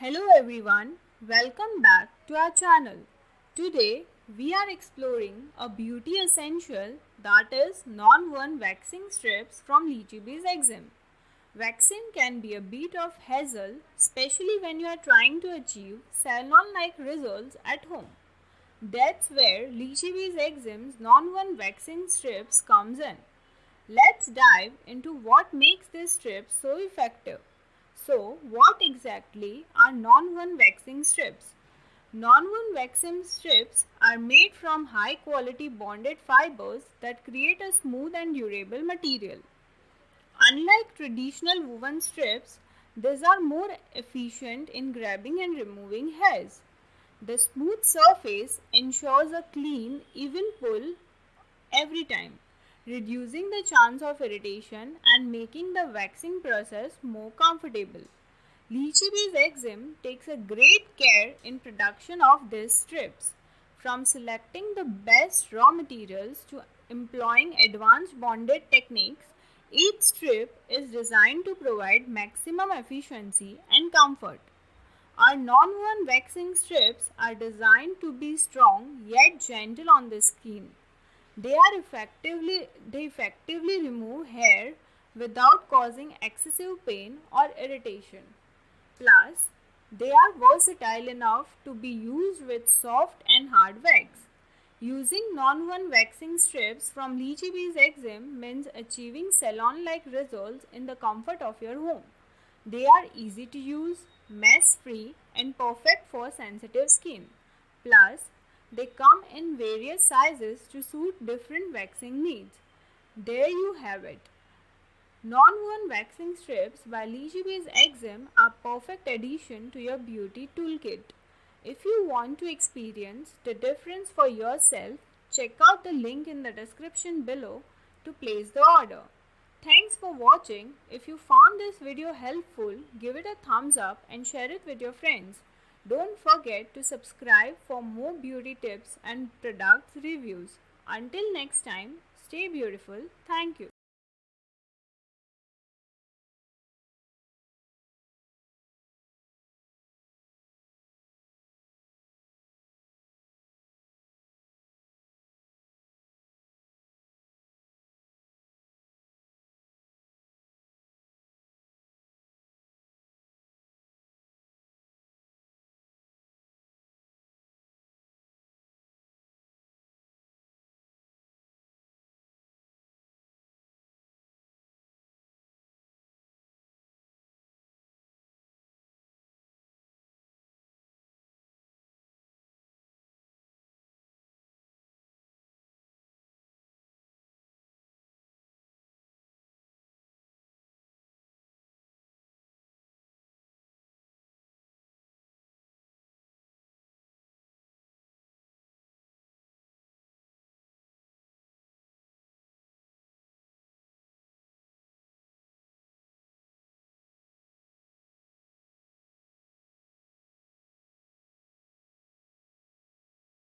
Hello everyone, welcome back to our channel. Today we are exploring a beauty essential that is non-woven waxing strips from Lichybees Exim. Waxing can be a bit of hassle, especially when you are trying to achieve salon-like results at home. That's where Lichybees Exim's non-woven waxing strips comes in. Let's dive into what makes these strips so effective. So, what exactly are non-woven waxing strips? Non-woven waxing strips are made from high quality bonded fibers that create a smooth and durable material. Unlike traditional woven strips, these are more efficient in grabbing and removing hairs. The smooth surface ensures a clean, even pull every time, reducing the chance of irritation and making the waxing process more comfortable. Lichybees Exim takes a great care in production of these strips, from selecting the best raw materials to employing advanced bonded techniques. Each strip is designed to provide maximum efficiency and comfort. Our non-woven waxing strips are designed to be strong yet gentle on the skin. They effectively remove hair without causing excessive pain or irritation. Plus, they are versatile enough to be used with soft and hard wax. Using non-woven waxing strips from Lichybees Exim means achieving salon-like results in the comfort of your home. They are easy to use, mess-free, and perfect for sensitive skin. Plus, they come in various sizes to suit different waxing needs. There you have it. Non-woven waxing strips by Lichybees Exim are perfect addition to your beauty toolkit. If you want to experience the difference for yourself, check out the link in the description below to place the order. Thanks for watching. If you found this video helpful, give it a thumbs up and share it with your friends. Don't forget to subscribe for more beauty tips and products reviews. Until next time, stay beautiful. Thank you.